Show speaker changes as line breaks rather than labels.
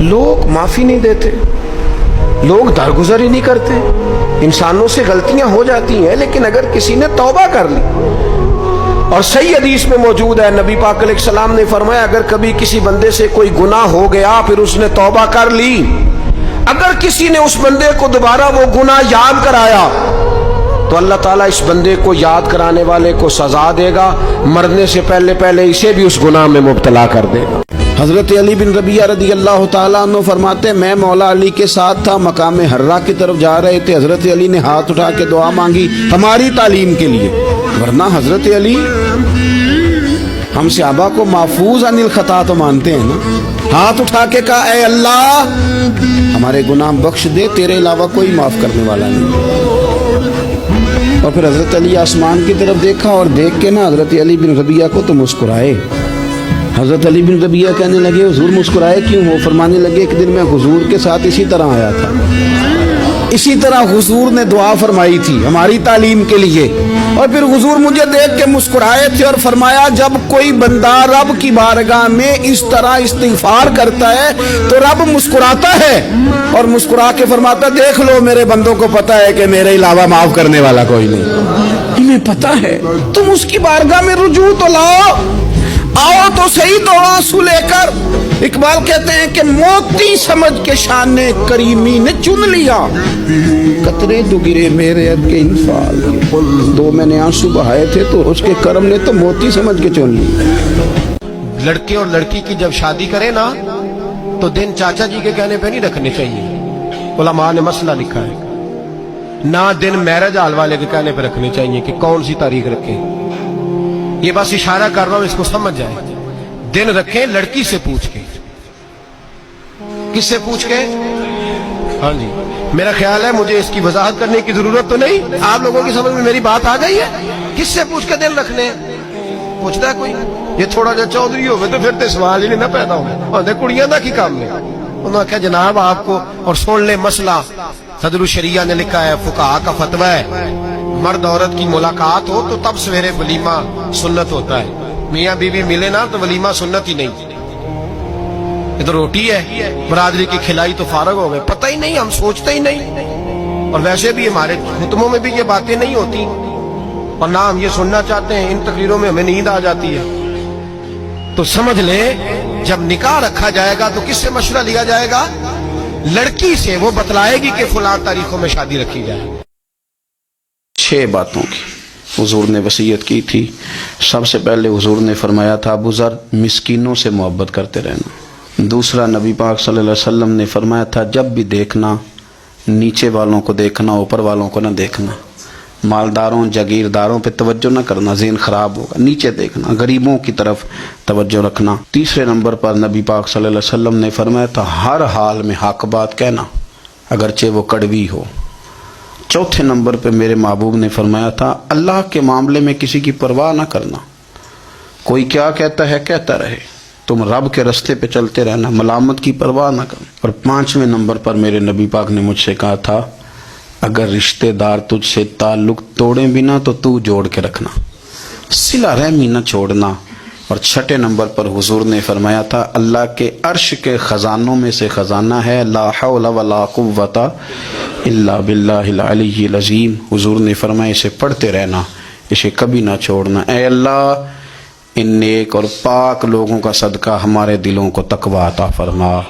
لوگ معافی نہیں دیتے، لوگ درگزر ہی نہیں کرتے. انسانوں سے غلطیاں ہو جاتی ہیں، لیکن اگر کسی نے توبہ کر لی، اور صحیح حدیث میں موجود ہے، نبی پاک علیہ السلام نے فرمایا اگر کبھی کسی بندے سے کوئی گناہ ہو گیا پھر اس نے توبہ کر لی، اگر کسی نے اس بندے کو دوبارہ وہ گناہ یاد کرایا تو اللہ تعالیٰ اس بندے کو یاد کرانے والے کو سزا دے گا، مرنے سے پہلے پہلے اسے بھی اس گناہ میں مبتلا کر دے گا. حضرت علی بن ربیعہ رضی اللہ تعالیٰ عنہ فرماتے میں مولا علی کے ساتھ تھا، مقام حرہ کی طرف جا رہے تھے. حضرت علی نے ہاتھ اٹھا کے دعا مانگی ہماری تعلیم کے لیے، ورنہ حضرت علی ہم صحابہ کو محفوظ عن الخطا تو مانتے ہیں نا. ہاتھ اٹھا کے کہا اے اللہ ہمارے گناہ بخش دے، تیرے علاوہ کوئی معاف کرنے والا نہیں. اور پھر حضرت علی آسمان کی طرف دیکھا اور دیکھ کے نا حضرت علی بن ربیعہ کو تو مسکرائے. حضرت علی بن ربیعہ کہنے لگے حضور مسکرائے کیوں؟ وہ فرمانے لگے ایک دن میں حضور کے ساتھ اسی طرح آیا تھا، اسی طرح حضور نے دعا فرمائی تھی ہماری تعلیم کے لیے، اور پھر حضور مجھے دیکھ کے مسکرائے تھے اور فرمایا جب کوئی بندہ رب کی بارگاہ میں اس طرح استغفار کرتا ہے تو رب مسکراتا ہے اور مسکرا کے فرماتا دیکھ لو میرے بندوں کو پتا ہے کہ میرے علاوہ معاف کرنے والا کوئی نہیں، انہیں پتا ہے. تم اس کی بارگاہ میں رجوع تو لاؤ، آؤ تو صحیح دو آنسو لے کر. اقبال کہتے ہیں کہ موتی سمجھ کے شان کریمی نے چن لیا، قطرے تو گرے میرے اب کے انفال کے، دو میں نے آنسو بہائے تھے تو اس کے کرم نے تو موتی سمجھ کے چن لیا.
لڑکے اور لڑکی کی جب شادی کرے نا تو دن چاچا جی کے کہنے پہ نہیں رکھنے چاہیے، علماء نے مسئلہ لکھا ہے. نہ دن میرج ہال والے کے کہنے پہ رکھنے چاہیے کہ کون سی تاریخ رکھیں. یہ بس اشارہ کر رہا ہوں اس کو سمجھ جائے. دن رکھیں لڑکی سے پوچھ کے. کس سے پوچھ کے؟ ہاں جی، میرا خیال ہے مجھے اس کی وضاحت کرنے کی ضرورت تو نہیں، آپ لوگوں کی سمجھ میں میری بات آ گئی ہے. کس سے پوچھ کے دن رکھنے؟ پوچھتا ہے کوئی؟ یہ تھوڑا جا چودھری ہوئے تو پھر تو سوال ہی نہیں نہ پیدا ہوئے. کڑیاں دا کی کام نے؟ انہوں نے کہا جناب آپ کو، اور سن لے مسئلہ صدر الشریعہ نے لکھا ہے، فقہاء کا فتویٰ ہے، مرد عورت کی ملاقات ہو تو تب سویرے ولیمہ سنت ہوتا ہے. میاں بیوی ملے نا تو ولیمہ سنت ہی نہیں. یہ تو روٹی ہے برادری کی کھلائی تو فارغ ہو گئے. پتہ ہی نہیں، ہم سوچتے ہی نہیں، اور ویسے بھی ہمارے خطبوں میں بھی یہ باتیں نہیں ہوتی، اور نہ ہم یہ سننا چاہتے ہیں. ان تقریروں میں ہمیں نیند آ جاتی ہے. تو سمجھ لے جب نکاح رکھا جائے گا تو کس سے مشورہ لیا جائے گا؟ لڑکی سے. وہ بتلائے گی کہ فلاں تاریخوں میں شادی رکھی جائے.
6 باتوں کی حضور نے وصیت کی تھی. سب سے پہلے حضور نے فرمایا تھا ابو ذر مسکینوں سے محبت کرتے رہنا. دوسرا نبی پاک صلی اللہ علیہ وسلم نے فرمایا تھا جب بھی دیکھنا نیچے والوں کو دیکھنا، اوپر والوں کو نہ دیکھنا. مالداروں جاگیرداروں پہ توجہ نہ کرنا، ذہن خراب ہوگا. نیچے دیکھنا، غریبوں کی طرف توجہ رکھنا. تیسرے نمبر پر نبی پاک صلی اللہ علیہ وسلم نے فرمایا تھا ہر حال میں حق بات کہنا اگرچہ وہ کڑوی ہو. چوتھے نمبر پہ میرے محبوب نے فرمایا تھا اللہ کے معاملے میں کسی کی پرواہ نہ کرنا. کوئی کیا کہتا ہے کہتا رہے، تم رب کے رستے پہ چلتے رہنا، ملامت کی پرواہ نہ کرنا. اور 5ویں نمبر پر میرے نبی پاک نے مجھ سے کہا تھا اگر رشتہ دار تجھ سے تعلق توڑیں بھی نہ تو جوڑ کے رکھنا، صلہ رحمی نہ چھوڑنا. اور 6 نمبر پر حضور نے فرمایا تھا اللہ کے عرش کے خزانوں میں سے خزانہ ہے لا حول ولا قوت الا باللہ العلی العظیم. حضور نے فرمایا اسے پڑھتے رہنا، اسے کبھی نہ چھوڑنا. اے اللہ ان نیک اور پاک لوگوں کا صدقہ ہمارے دلوں کو تقویٰ عطا فرما.